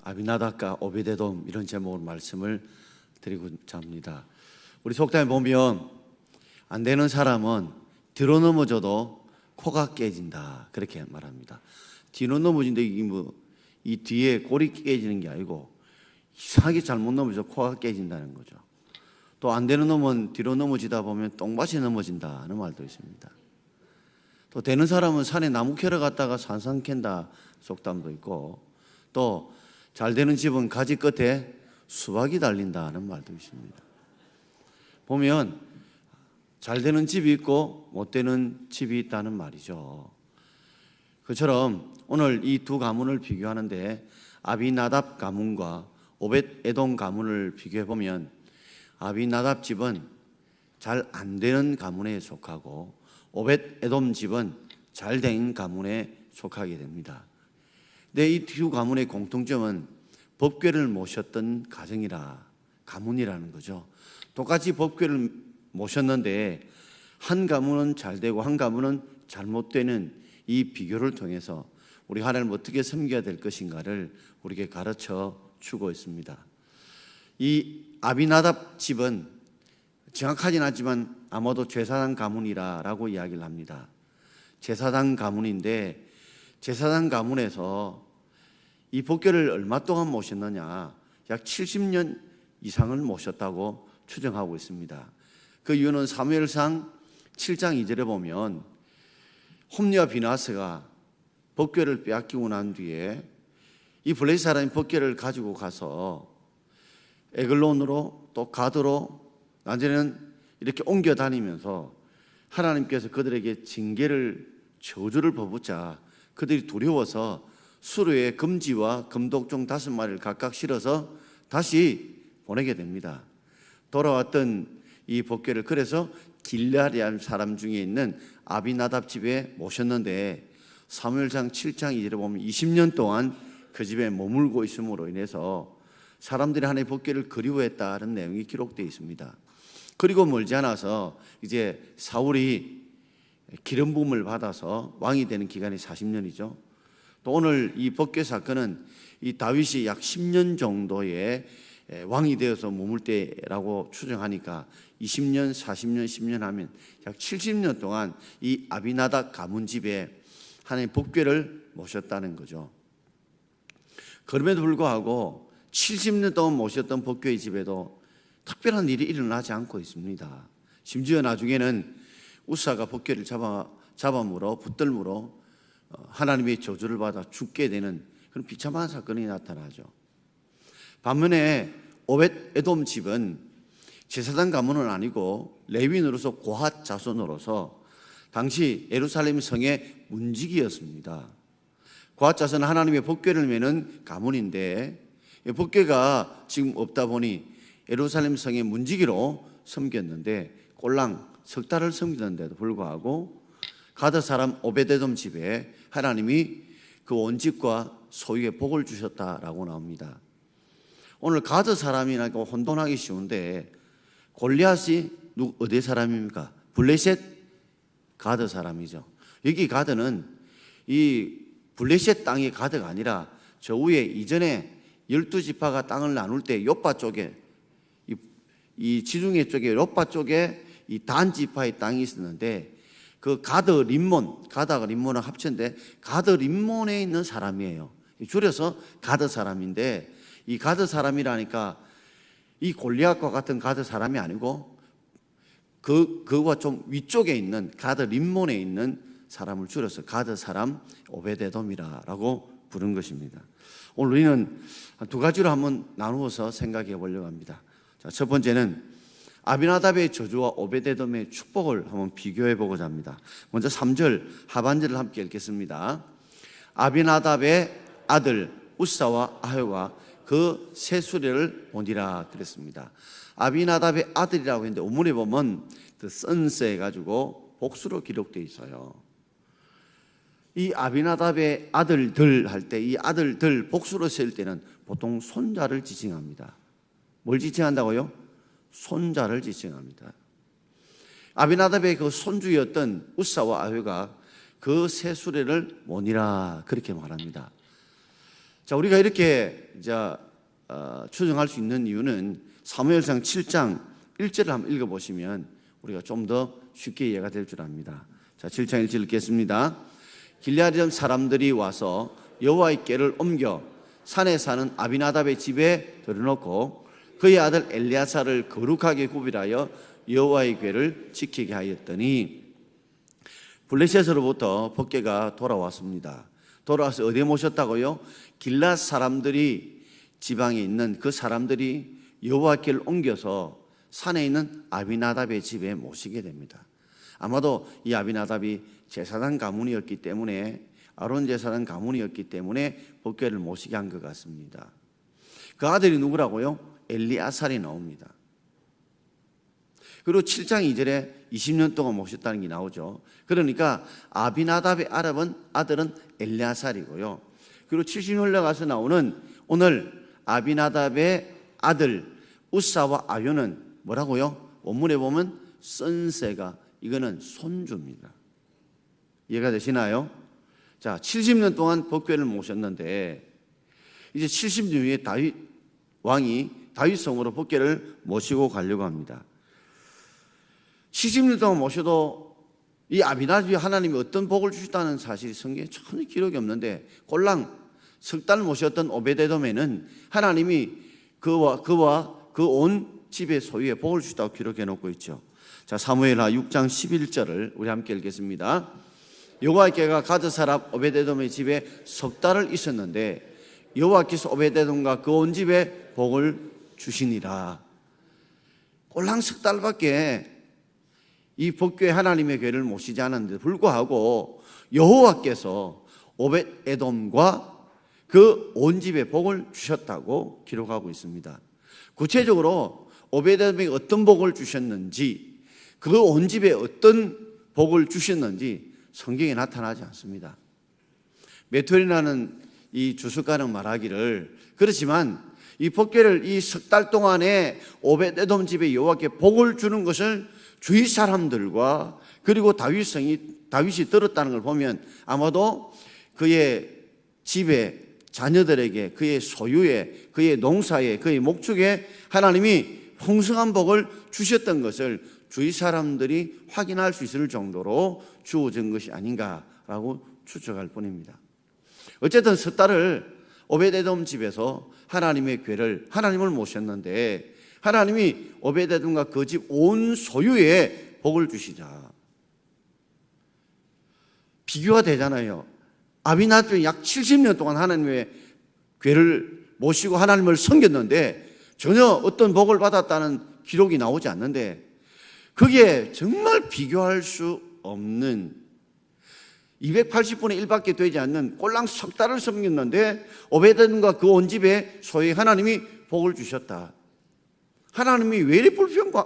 아비나답과 오베데돔 이런 제목으로 말씀을 드리고자 합니다. 우리 속담에 보면 안 되는 사람은 뒤로 넘어져도 코가 깨진다 그렇게 말합니다. 뒤로 넘어진다 이 뒤에 골이 깨지는 게 아니고 이상하게 잘못 넘어져 코가 깨진다는 거죠. 또 안 되는 놈은 뒤로 넘어지다 보면 똥밭이 넘어진다는 말도 있습니다. 또 되는 사람은 산에 나무 캐러 갔다가 산삼 캔다 속담도 있고, 또 잘 되는 집은 가지 끝에 수박이 달린다는 말도 있습니다. 보면 잘 되는 집이 있고 못 되는 집이 있다는 말이죠. 그처럼 오늘 이 두 가문을 비교하는데 아비나답 가문과 오벳에돔 가문을 비교해 보면 아비나답 집은 잘 안 되는 가문에 속하고 오벳에돔 집은 잘 된 가문에 속하게 됩니다. 근데 이 두 가문의 공통점은 법궤를 모셨던 가문이라는 거죠. 똑같이 법궤를 모셨는데 한 가문은 잘 되고 한 가문은 잘못되는 이 비교를 통해서 우리 하나님을 어떻게 섬겨야 될 것인가를 우리에게 가르쳐 주고 있습니다. 이 아비나답 집은 정확하진 않지만 아마도 제사장 가문이라고 이야기를 합니다. 제사장 가문인데 제사장 가문에서 이 법궤를 얼마 동안 모셨느냐, 약 70년 이상을 모셨다고 추정하고 있습니다. 그 이유는 사무엘상 7장 2절에 보면 홈리와 비나스가 법궤를 빼앗기고 난 뒤에 이 블레셋 사람이 법궤를 가지고 가서 에글론으로 또 가드로 나중에는 이렇게 옮겨 다니면서 하나님께서 그들에게 징계를 저주를 퍼붓자 그들이 두려워서 수로에 금지와 금독종 5마리를 각각 실어서 다시 보내게 됩니다. 돌아왔던 이 법궤를 그래서 길르앗 사람 중에 있는 아비나답 집에 모셨는데 사무엘상 7장 2절에 보면 20년 동안 그 집에 머물고 있음으로 인해서 사람들이 하나님의 법궤를 그리워했다는 내용이 기록되어 있습니다. 그리고 멀지 않아서 이제 사울이 기름 부음을 받아서 왕이 되는 기간이 40년이죠. 또 오늘 이 법궤 사건은 이 다윗이 약 10년 정도의 왕이 되어서 머물 때라고 추정하니까 20년, 40년, 10년 하면 약 70년 동안 이 아비나답 가문 집에 하나님 법궤를 모셨다는 거죠. 그럼에도 불구하고 70년 동안 모셨던 법궤의 집에도 특별한 일이 일어나지 않고 있습니다. 심지어 나중에는 우사가 법궤를 잡아물어 붙들므로 하나님의 저주를 받아 죽게 되는 그런 비참한 사건이 나타나죠. 반면에 오벳에돔 집은 제사장 가문은 아니고 레위인으로서 고핫 자손으로서 당시 예루살렘 성의 문지기였습니다. 고핫 자손은 하나님의 법궤를 메는 가문인데 법궤가 지금 없다 보니 예루살렘 성의 문지기로 섬겼는데 꼴랑 석 달을 섬기는데도 불구하고 가드 사람 오벳에돔 집에 하나님이 그 온 집과 소유에 복을 주셨다라고 나옵니다. 오늘 가드 사람이라고 혼돈하기 쉬운데 골리앗이 어디 사람입니까? 블레셋 가드 사람이죠. 여기 가드는 이 블레셋 땅의 가드가 아니라 저 위에 이전에 12지파가 땅을 나눌 때 요빠 쪽에 이 지중해 쪽에 요빠 쪽에 이 단 지파의 땅이 있었는데 그 가드 림몬, 가드가 림몬은 합체인데 가드 림몬에 있는 사람이에요. 줄여서 가드 사람인데 이 가드 사람이라니까 이 골리앗과 같은 가드 사람이 아니고 그와 좀 위쪽에 있는 가드 림몬에 있는 사람을 줄여서 가드 사람 오벳에돔이라고 부른 것입니다. 오늘 우리는 두 가지로 한번 나누어서 생각해 보려고 합니다. 자, 첫 번째는 아비나답의 저주와 오벳에돔의 축복을 한번 비교해 보고자 합니다. 먼저 3절 하반절을 함께 읽겠습니다. 아비나답의 아들 우사와 아효가 그 세 수레를 보니라 그랬습니다. 아비나답의 아들이라고 했는데 원문에 보면 the sons 해가지고 복수로 기록되어 있어요. 이 아비나답의 아들들 할 때 이 아들들 복수로 쓸 때는 보통 손자를 지칭합니다. 뭘 지칭한다고요? 손자를 지칭합니다. 아비나답의 그 손주였던 우사와 아효가 그 세 수레를 모니라 그렇게 말합니다. 자, 우리가 이렇게 추정할 수 있는 이유는 사무엘상 7장 1절을 한번 읽어보시면 우리가 좀 더 쉽게 이해가 될 줄 압니다. 자, 7장 1절 읽겠습니다. 길르앗 사람들이 와서 여호와의 궤를 옮겨 산에 사는 아비나답의 집에 들여놓고 그의 아들 엘리야사를 거룩하게 구별하여 여호와의 궤를 지키게 하였더니 블레셋으로부터 법궤가 돌아왔습니다. 돌아와서 어디에 모셨다고요? 길르앗 사람들이 지방에 있는 그 사람들이 여호와께를 옮겨서 산에 있는 아비나답의 집에 모시게 됩니다. 아마도 이 아비나답이 제사장 가문이었기 때문에, 아론 제사장 가문이었기 때문에 법궤를 모시게 한 것 같습니다. 그 아들이 누구라고요? 엘리아살이 나옵니다. 그리고 7장 2절에 20년 동안 모셨다는 게 나오죠. 그러니까 아비나답의 아들은 엘리아살이고요. 그리고 70년 흘러가서 나오는 오늘 아비나답의 아들 우사와 아효는 뭐라고요? 원문에 보면 선세가, 이거는 손주입니다. 이해가 되시나요? 자, 70년 동안 법궤를 모셨는데 이제 70년 후에 다윗 왕이 다윗성으로 법궤를 모시고 가려고 합니다. 70년 동안 모셔도 이 아비나답이 하나님이 어떤 복을 주셨다는 사실이 성경에 전혀 기록이 없는데, 꼴랑 석 달 모셨던 오베데돔에는 하나님이 그와 그 온 집의 소유에 복을 주셨다고 기록해 놓고 있죠. 자, 사무엘하 6장 11절을 우리 함께 읽겠습니다. 여호와의 궤가 가드 사람 오베데돔의 집에 석 달을 있었는데 여호와께서 오베데돔과 그 온 집에 복을 주시니라. 꼴랑 석 달밖에 이 법궤 하나님의 궤를 모시지 않았는데 불구하고 여호와께서 오벳에돔과 그 온 집에 복을 주셨다고 기록하고 있습니다. 구체적으로 오벳에돔에게 어떤 복을 주셨는지, 그 온 집에 어떤 복을 주셨는지 성경에 나타나지 않습니다. 메토리라는 이 주석가는 말하기를, 그렇지만 이 법궤를 이 석 달 동안에 오벳에돔 집에 여호와께 복을 주는 것을 주위 사람들과 그리고 다윗이 들었다는 걸 보면 아마도 그의 집에, 자녀들에게, 그의 소유에, 그의 농사에, 그의 목축에 하나님이 풍성한 복을 주셨던 것을 주위 사람들이 확인할 수 있을 정도로 주어진 것이 아닌가라고 추측할 뿐입니다. 어쨌든 석 달을 오벳에돔 집에서 하나님의 궤를, 하나님을 모셨는데 하나님이 오벳에돔과 그 집 온 소유에 복을 주시자. 비교가 되잖아요. 아비나답이 약 70년 동안 하나님의 궤를 모시고 하나님을 섬겼는데 전혀 어떤 복을 받았다는 기록이 나오지 않는데, 그게 정말 비교할 수 없는 280분의 1밖에 되지 않는 꼴랑 석 달을 섬겼는데 오벳에돔과 그 온 집에 소유에 하나님이 복을 주셨다. 하나님이 왜 이렇게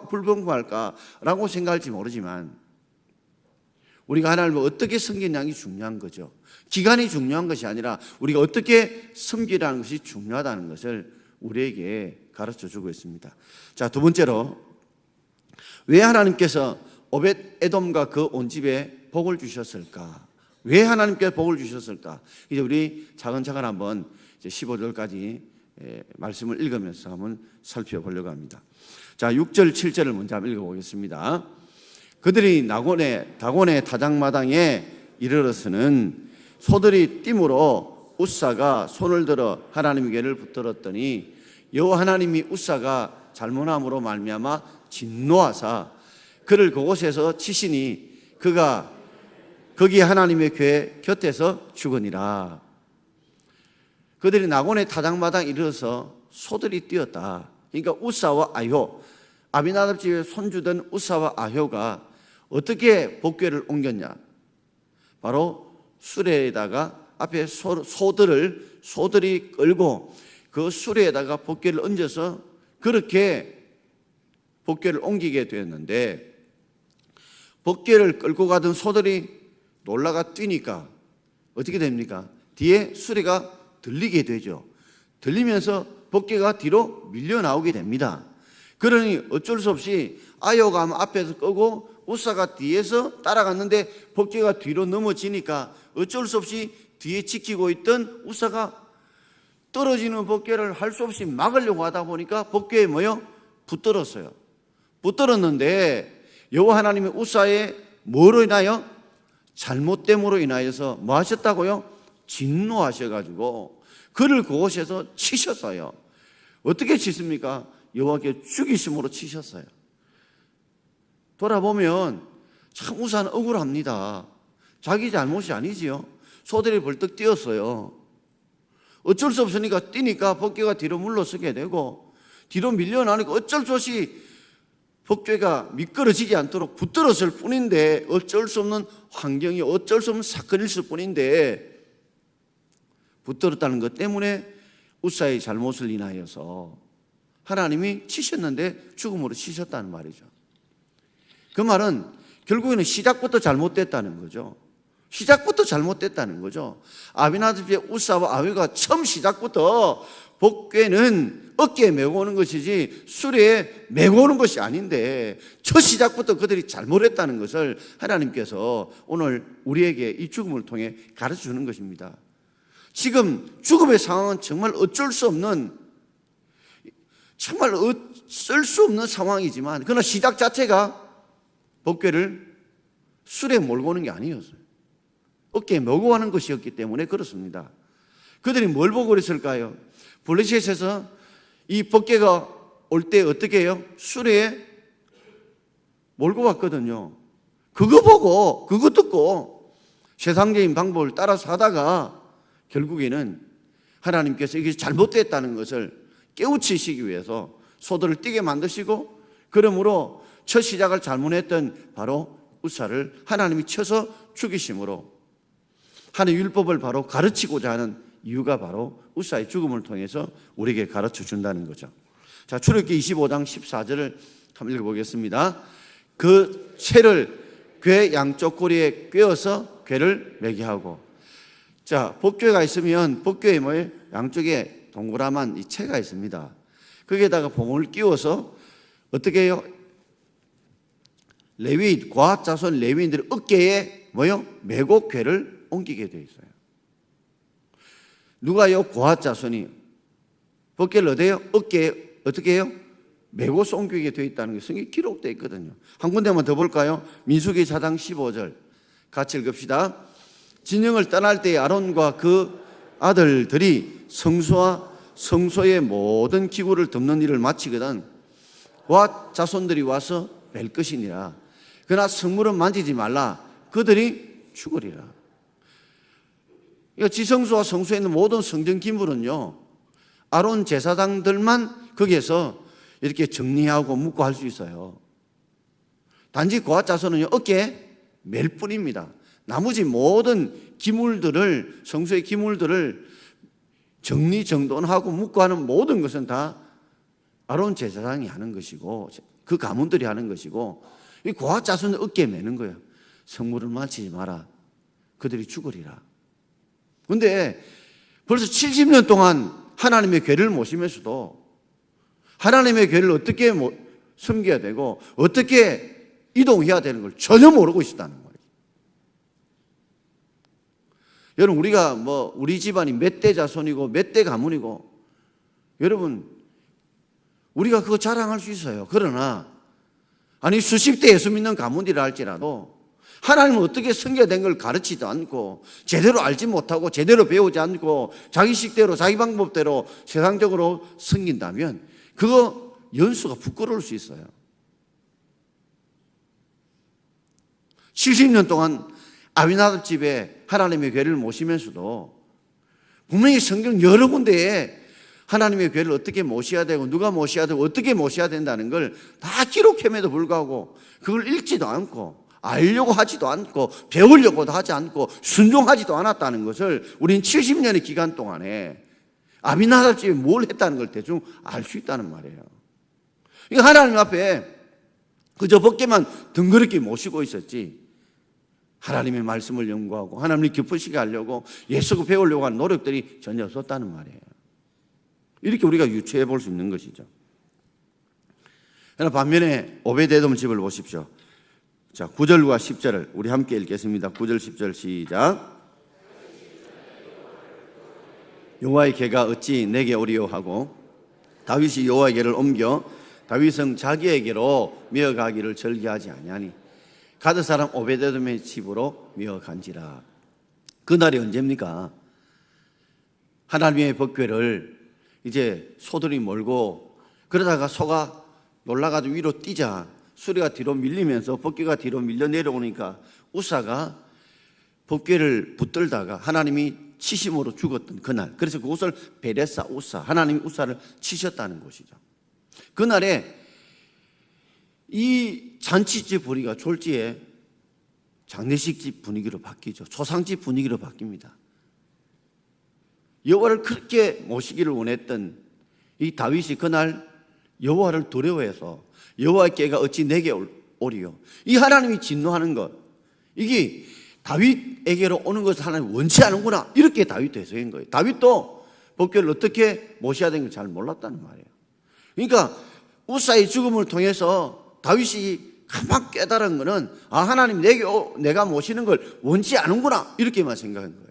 불평할까라고 생각할지 모르지만 우리가 하나님을 어떻게 섬기냐는 게 중요한 거죠. 기간이 중요한 것이 아니라 우리가 어떻게 섬기라는 것이 중요하다는 것을 우리에게 가르쳐 주고 있습니다. 자, 두 번째로 왜 하나님께서 오벳에돔과 그 온 집에 복을 주셨을까? 왜 하나님께서 복을 주셨을까? 이제 우리 차근차근 한번 이제 15절까지 말씀을 읽으면서 한번 살펴보려고 합니다. 자, 6절 7절을 먼저 한번 읽어보겠습니다. 그들이 다곤의 타작마당에 이르러서는 소들이 띠므로 우사가 손을 들어 하나님의 궤를 붙들었더니 여호와 하나님이 우사가 잘못함으로 말미암아 진노하사 그를 그곳에서 치시니 그가 거기 하나님의 궤 곁에서 죽으니라. 그들이 나곤의 타작마당에 이르러서 소들이 뛰었다. 그러니까 우사와 아효, 아비나답 집에 손주던 우사와 아효가 어떻게 법궤를 옮겼냐? 바로 수레에다가 앞에 소들이 끌고 그 수레에다가 법궤를 얹어서 그렇게 법궤를 옮기게 되었는데, 법궤를 끌고 가던 소들이 놀라가 뛰니까 어떻게 됩니까? 뒤에 수레가 들리게 되죠. 들리면서 법궤가 뒤로 밀려 나오게 됩니다. 그러니 어쩔 수 없이 아효가 앞에서 끄고 우사가 뒤에서 따라갔는데 법궤가 뒤로 넘어지니까 어쩔 수 없이 뒤에 지키고 있던 우사가 떨어지는 법궤를 할 수 없이 막으려고 하다 보니까 법궤에 뭐요? 붙들었어요. 붙들었는데 여호와 하나님의 우사에 뭐로 인하여? 잘못됨으로 인하여서 뭐 하셨다고요? 진노하셔가지고 그를 그곳에서 치셨어요. 어떻게 치십니까? 여호와께 죽이심으로 치셨어요. 돌아보면 참 우사는 억울합니다. 자기 잘못이 아니지요. 소들이 벌떡 뛰었어요. 어쩔 수 없으니까 뛰니까 법궤가 뒤로 물러서게 되고 뒤로 밀려나니까 어쩔 수 없이 법궤가 미끄러지지 않도록 붙들었을 뿐인데 어쩔 수 없는 환경이 어쩔 수 없는 사건일 뿐인데 붙들었다는 것 때문에 우사의 잘못을 인하여서 하나님이 치셨는데 죽음으로 치셨다는 말이죠. 그 말은 결국에는 시작부터 잘못됐다는 거죠. 시작부터 잘못됐다는 거죠. 아비나답의 우사와 아비가 처음 시작부터 법궤는 어깨에 메고 오는 것이지 수레에 메고 오는 것이 아닌데 첫 시작부터 그들이 잘못했다는 것을 하나님께서 오늘 우리에게 이 죽음을 통해 가르쳐 주는 것입니다. 지금 죽음의 상황은 정말 어쩔 수 없는, 정말 쓸 수 없는 상황이지만 그러나 시작 자체가 법궤를 수레에 몰고 오는 게 아니었어요. 어깨에 메고 가는 것이었기 때문에 그렇습니다. 그들이 뭘 보고 그랬을까요? 블레셋에서 이 법궤가 올 때 어떻게 해요? 수레에 몰고 왔거든요. 그거 보고 그거 듣고 세상적인 방법을 따라서 하다가 결국에는 하나님께서 이게 잘못됐다는 것을 깨우치시기 위해서 소들을 뛰게 만드시고 그러므로 첫 시작을 잘못했던 바로 우사를 하나님이 쳐서 죽이심으로 하나님의 율법을 바로 가르치고자 하는 이유가 바로 우사의 죽음을 통해서 우리에게 가르쳐 준다는 거죠. 자, 출애굽기 25장 14절을 한번 읽어보겠습니다. 그 채를 궤 양쪽 고리에 꿰어서 궤를 매게 하고, 자, 법궤가 있으면 법궤에 뭐예요? 양쪽에 동그라만 이 채가 있습니다. 거기에다가 봉을 끼워서 어떻게 해요? 레위, 고핫 자손 레위인들의 어깨에 뭐요? 메고 궤를 옮기게 되어 있어요. 누가요? 고핫 자손이 법궤를 어디에요? 어깨에 어떻게 해요? 메고서 옮기게 되어 있다는 게 성경에 기록되어 있거든요. 한 군데만 더 볼까요? 민수기 4장 15절 같이 읽읍시다. 진영을 떠날 때 아론과 그 아들들이 성소와 성소의 모든 기구를 덮는 일을 마치거든 고핫 자손들이 와서 뵐 것이니라. 그러나 성물은 만지지 말라. 그들이 죽으리라. 지성소와 성소에 있는 모든 성전 기물은요, 아론 제사장들만 거기에서 이렇게 정리하고 묻고 할 수 있어요. 단지 고핫 자손은요, 어깨에 맬 뿐입니다. 나머지 모든 기물들을, 성소의 기물들을 정리정돈하고 묻고 하는 모든 것은 다 아론 제사장이 하는 것이고, 그 가문들이 하는 것이고, 이 고핫 자손은 어깨에 매는 거예요. 성물을 만지지 마라. 그들이 죽으리라. 그런데 벌써 70년 동안 하나님의 궤를 모시면서도 하나님의 궤를 어떻게 섬겨야 되고 어떻게 이동해야 되는 걸 전혀 모르고 있었다는 거예요. 여러분, 우리가 우리 집안이 몇 대 자손이고 몇 대 가문이고 여러분, 우리가 그거 자랑할 수 있어요. 그러나 아니 수십 대 예수 믿는 가문이라 할지라도 하나님은 어떻게 섬겨된 걸 가르치지도 않고 제대로 알지 못하고 제대로 배우지 않고 자기 식대로 자기 방법대로 세상적으로 섬긴다면 그거 연수가 부끄러울 수 있어요. 70년 동안 아비나답 집에 하나님의 궤를 모시면서도 분명히 성경 여러 군데에 하나님의 궤를 어떻게 모셔야 되고 누가 모셔야 되고 어떻게 모셔야 된다는 걸 다 기록함에도 불구하고 그걸 읽지도 않고 알려고 하지도 않고 배우려고도 하지 않고 순종하지도 않았다는 것을 우린 70년의 기간 동안에 아비나답 집에 뭘 했다는 걸 대충 알 수 있다는 말이에요. 이거 하나님 앞에 그저 법궤만 덩그렇게 모시고 있었지 하나님의 말씀을 연구하고 하나님을 기쁘시게 하려고 예수를 배우려고 하는 노력들이 전혀 없었다는 말이에요. 이렇게 우리가 유추해 볼 수 있는 것이죠. 그러나 반면에 오베데돔 집을 보십시오. 자, 9절과 10절을 우리 함께 읽겠습니다. 9절 10절 시작. 여호와의 궤가 어찌 내게 오리요 하고 다윗이 여호와의 궤를 옮겨 다윗은 자기에게로 미어가기를 절기하지 아니하니 가드 사람 오베데돔의 집으로 미어간지라. 그날이 언제입니까? 하나님의 법궤를 이제 소들이 몰고 그러다가 소가 놀라가지고 위로 뛰자 수레가 뒤로 밀리면서 법궤가 뒤로 밀려 내려오니까 우사가 법궤를 붙들다가 하나님이 치심으로 죽었던 그날, 그래서 그곳을 베레사 우사, 하나님이 우사를 치셨다는 것이죠. 그날에 이 잔치집 분위기가 졸지에 장례식집 분위기로 바뀌죠. 초상집 분위기로 바뀝니다. 여호와를 그렇게 모시기를 원했던 이 다윗이 그날 여호와를 두려워해서 여호와의 궤가 어찌 내게 오리요, 이 하나님이 진노하는 것, 이게 다윗에게로 오는 것을 하나님 원치 않은구나, 이렇게 다윗도 해석한 거예요. 다윗도 법궤를 어떻게 모셔야 되는 걸 잘 몰랐다는 말이에요. 그러니까 우사의 죽음을 통해서 다윗이 한방 깨달은 것은 하나님 내가 모시는 걸 원치 않은구나, 이렇게만 생각한 거예요.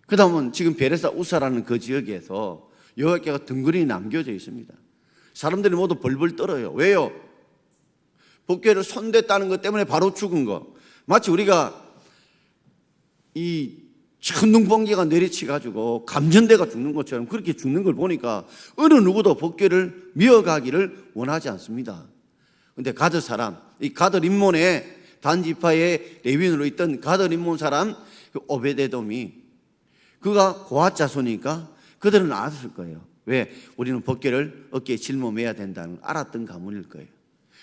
그 다음은 지금 베레사 우사라는 그 지역에서 여호와의 궤가 덩그러니 남겨져 있습니다. 사람들이 모두 벌벌 떨어요. 왜요? 법궤를 손댔다는 것 때문에 바로 죽은 거. 마치 우리가 이 천둥번개가 내리치가지고 감전대가 죽는 것처럼 그렇게 죽는 걸 보니까 어느 누구도 법궤를 미어가기를 원하지 않습니다. 그런데 가드 사람, 이 가드 림몬의 단지파의 레위인으로 있던 가드 림몬 사람 그 오베데돔이, 그가 고앗 자손이니까 그들은 알았을 거예요. 왜? 우리는 법궤를 어깨에 짊어매야 된다는 알았던 가문일 거예요.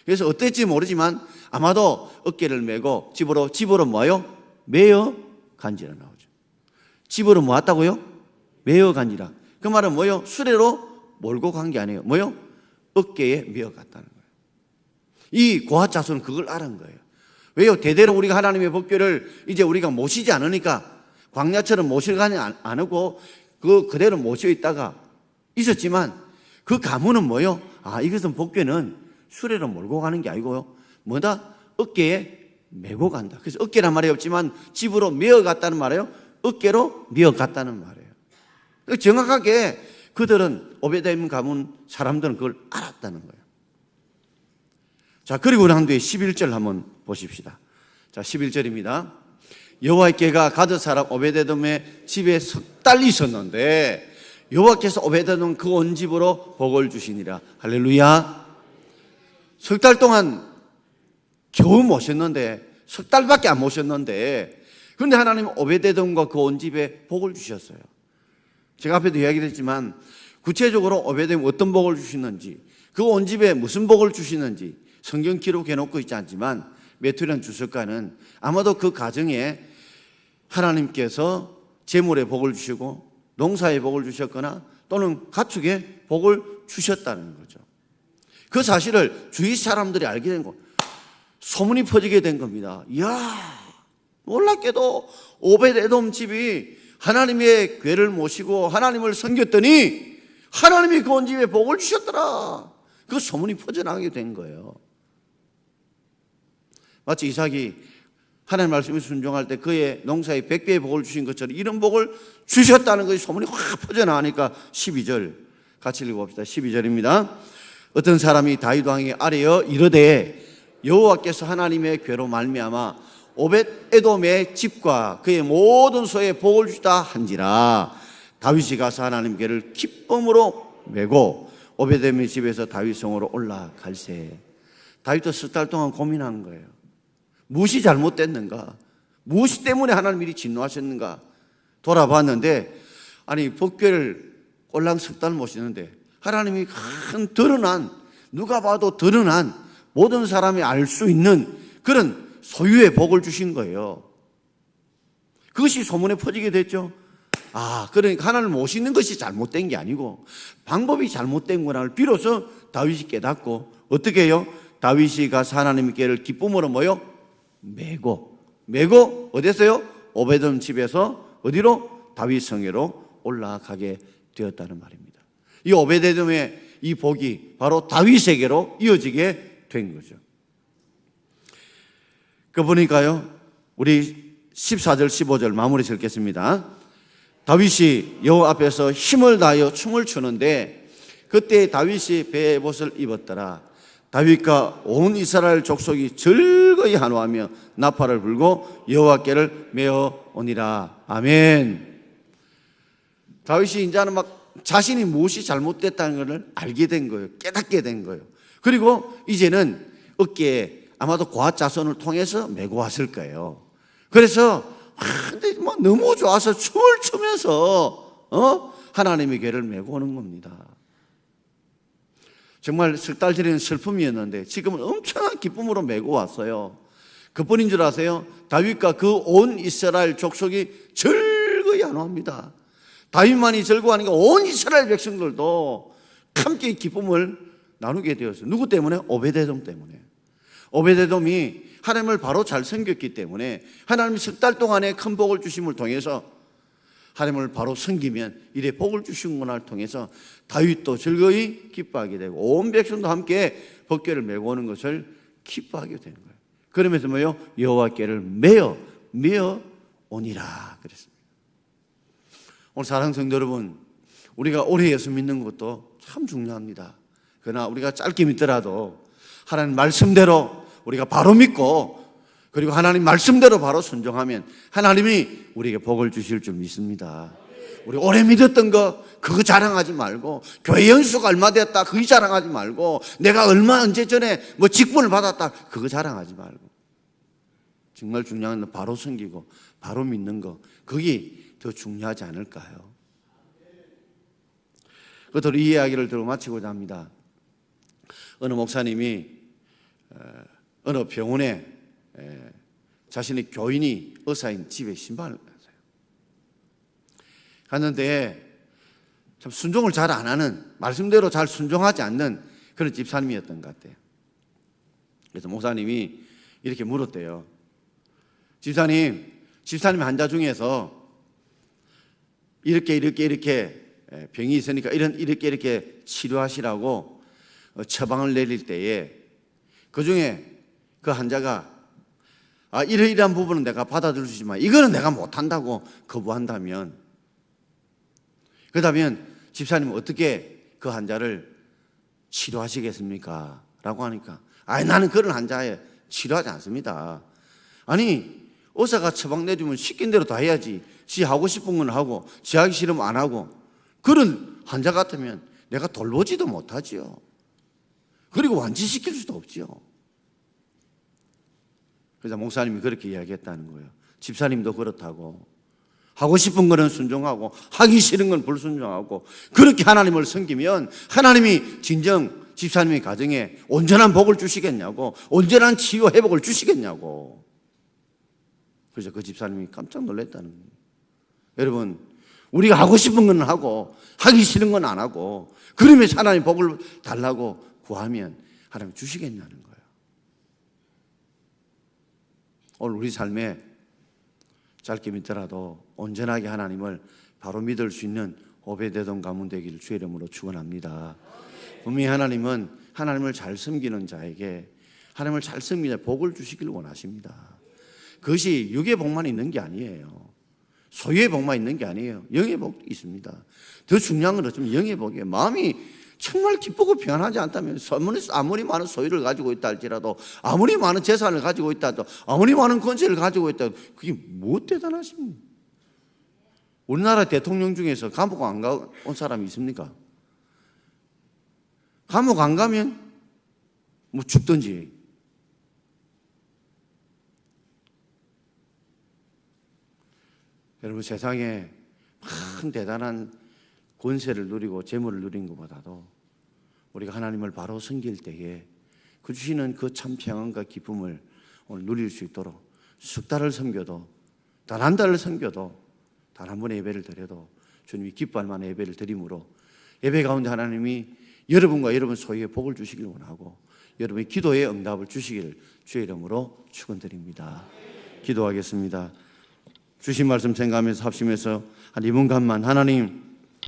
그래서 어땠지 모르지만 아마도 어깨를 메고 집으로 뭐요? 매어 간지라 나오죠. 집으로 모았다고요? 매어 간지라. 그 말은 뭐요? 수레로 몰고 간 게 아니에요. 뭐요? 어깨에 메어 갔다는 거예요. 이 고앗 자손은 그걸 알은 거예요. 왜요? 대대로 우리가 하나님의 법궤를 이제 우리가 모시지 않으니까 광야처럼 모실 가지 않고 그대로 모셔 있다가 있었지만 그 가문은 뭐요? 이것은 법궤는 수레로 몰고 가는 게 아니고요, 뭐다? 어깨에 메고 간다. 그래서 어깨란 말이 없지만 집으로 메어 갔다는 말이에요. 어깨로 메어 갔다는 말이에요. 정확하게 그들은 오베데돔 가문 사람들은 그걸 알았다는 거예요. 자, 그리고 난 뒤에 11절 한번 보십시다. 자, 11절입니다. 여호와의 궤가 가드 사람 오베데돔의 집에 석 달 있었는데 여호와께서 오베데돔 그 온 집으로 복을 주시니라. 할렐루야. 석 달 동안 겨우 모셨는데, 석 달밖에 안 모셨는데, 그런데 하나님 오베데돔과 그 온 집에 복을 주셨어요. 제가 앞에도 이야기를 했지만 구체적으로 오베데돔 어떤 복을 주시는지, 그 온 집에 무슨 복을 주시는지 성경 기록해 놓고 있지 않지만 메투리안 주석가는 아마도 그 가정에 하나님께서 재물의 복을 주시고 농사의 복을 주셨거나 또는 가축의 복을 주셨다는 거죠. 그 사실을 주위 사람들이 알게 된 거, 소문이 퍼지게 된 겁니다. 이야, 놀랍게도 오베데돔 집이 하나님의 궤를 모시고 하나님을 섬겼더니 하나님이 그 온 집에 복을 주셨더라. 그 소문이 퍼져나가게 된 거예요. 마치 이삭이 하나님 말씀에 순종할 때 그의 농사에 100배의 복을 주신 것처럼 이런 복을 주셨다는 것이 소문이 확 퍼져나가니까 12절 같이 읽어봅시다. 12절입니다. 어떤 사람이 다윗 왕에게 아뢰어 이르되 여호와께서 하나님의 궤로 말미암아 오벳에돔의 집과 그의 모든 소에 복을 주다 한지라. 다윗이 가서 하나님 궤를 기쁨으로 메고 오벳에돔의 집에서 다윗 성으로 올라갈세. 다윗도 석 달 동안 고민하는 거예요. 무엇이 잘못됐는가? 무엇 때문에 하나님이 이리 진노하셨는가? 돌아봤는데, 아니 법궤를 꼴랑 석 달 모시는데 하나님이 큰 드러난, 누가 봐도 드러난, 모든 사람이 알 수 있는 그런 소유의 복을 주신 거예요. 그것이 소문에 퍼지게 됐죠. 그러니까 하나님을 모시는 것이 잘못된 게 아니고 방법이 잘못된 거를 비로소 다윗이 깨닫고 어떻게 해요? 다윗이 가서 하나님의 궤를 기쁨으로 메고 어디서요? 오베돔 집에서 어디로? 다윗 성회로 올라가게 되었다는 말입니다. 이 오베데돔의 이 복이 바로 다윗에게로 이어지게 된 거죠. 그 보니까요, 우리 14절 15절 마무리 읽겠습니다. 다윗이 여호와 앞에서 힘을 다하여 춤을 추는데 그때 다윗이 베옷을 입었더라. 다윗과 온 이스라엘 족속이 즐거이 한호하며 나팔을 불고 여호와께를 메어 오니라. 아멘. 다윗이 이제는 막 자신이 무엇이 잘못됐다는 것을 알게 된 거예요. 깨닫게 된 거예요. 그리고 이제는 어깨에 아마도 고아자손을 통해서 메고 왔을 거예요. 그래서 근데 뭐 너무 좋아서 춤을 추면서 하나님의 궤를 메고 오는 겁니다. 정말 석 달 전에는 슬픔이었는데 지금은 엄청난 기쁨으로 메고 왔어요. 그뿐인 줄 아세요? 다윗과 그 온 이스라엘 족속이 즐거이 한호합니다. 다윗만이 즐거워하니까 온 이스라엘 백성들도 함께 기쁨을 나누게 되었어요. 누구 때문에? 오베데돔 때문에. 오베데돔이 하나님을 바로 잘 섬겼기 때문에 하나님이 석 달 동안의 큰 복을 주심을 통해서 하나님을 바로 섬기면 이래 복을 주신 것을 통해서 다윗도 즐거이 기뻐하게 되고 온 백성도 함께 법궤를 메고 오는 것을 기뻐하게 되는 거예요. 그러면서 뭐요? 여호와께를 메어 오니라 그랬습니다. 오늘 사랑하는 성도 여러분, 우리가 오래 예수 믿는 것도 참 중요합니다. 그러나 우리가 짧게 믿더라도 하나님 말씀대로 우리가 바로 믿고 그리고 하나님 말씀대로 바로 순종하면 하나님이 우리에게 복을 주실 줄 믿습니다. 우리 오래 믿었던 거 그거 자랑하지 말고, 교회 연수가 얼마 됐다 그거 자랑하지 말고, 내가 언제 전에 뭐 직분을 받았다 그거 자랑하지 말고, 정말 중요한 건 바로 섬기고 바로 믿는 거, 그게 더 중요하지 않을까요? 그것으로 이 이야기를 들어 마치고자 합니다. 어느 목사님이 어느 병원에 자신의 교인이 의사인 집에 신방을 갔어요. 갔는데 참 순종을 잘 안 하는, 말씀대로 잘 순종하지 않는 그런 집사님이었던 것 같아요. 그래서 목사님이 이렇게 물었대요. 집사님 환자 중에서 이렇게 병이 있으니까 이렇게 치료하시라고 처방을 내릴 때에 그 중에 그 환자가 이러이러한 부분은 내가 받아들일 수 있지만 이거는 내가 못한다고 거부한다면, 그렇다면 집사님은 어떻게 그 환자를 치료하시겠습니까? 라고 하니까 나는 그런 환자에 치료하지 않습니다. 아니 의사가 처방 내주면 시킨 대로 다 해야지, 지 하고 싶은 건 하고 지 하기 싫으면 안 하고, 그런 환자 같으면 내가 돌보지도 못하지요. 그리고 완치시킬 수도 없지요. 그래서 목사님이 그렇게 이야기했다는 거예요. 집사님도 그렇다고, 하고 싶은 거는 순종하고 하기 싫은 건 불순종하고, 그렇게 하나님을 섬기면 하나님이 진정 집사님의 가정에 온전한 복을 주시겠냐고, 온전한 치유 회복을 주시겠냐고. 그래서 그 집사님이 깜짝 놀랐다는 거예요. 여러분, 우리가 하고 싶은 건 하고 하기 싫은 건 안 하고, 그러면 하나님 복을 달라고 구하면 하나님 주시겠냐는 거예요. 오늘 우리 삶에 짧게 믿더라도 온전하게 하나님을 바로 믿을 수 있는 오베데돔 가문 되기를 주의 이름으로 축원합니다. 분명히 하나님은 하나님을 잘 섬기는 자에게 하나님을 잘 섬기는 복을 주시기를 원하십니다. 그것이 육의 복만 있는 게 아니에요. 소유의 복만 있는 게 아니에요. 영의 복도 있습니다. 더 중요한 건 어쩌면 영의 복이에요. 마음이 정말 기쁘고 평안하지 않다면 아무리 많은 소유를 가지고 있다 할지라도, 아무리 많은 재산을 가지고 있다 해도, 아무리 많은 권세를 가지고 있다 해도 그게 뭐 대단하십니까? 우리나라 대통령 중에서 감옥 안 가 온 사람이 있습니까? 감옥 안 가면 뭐 죽든지. 여러분, 세상에 큰 대단한 권세를 누리고 재물을 누린 것보다도 우리가 하나님을 바로 섬길 때에 그 주시는 그 참 평안과 기쁨을 오늘 누릴 수 있도록, 석 달을 섬겨도, 단 한 달을 섬겨도, 단 한 번의 예배를 드려도 주님이 기뻐할 만한 예배를 드림으로, 예배 가운데 하나님이 여러분과 여러분 소유의 복을 주시길 원하고 여러분의 기도에 응답을 주시길 주의 이름으로 축원드립니다. 기도하겠습니다. 주신 말씀 생각하면서 합심해서 한 2분간만 하나님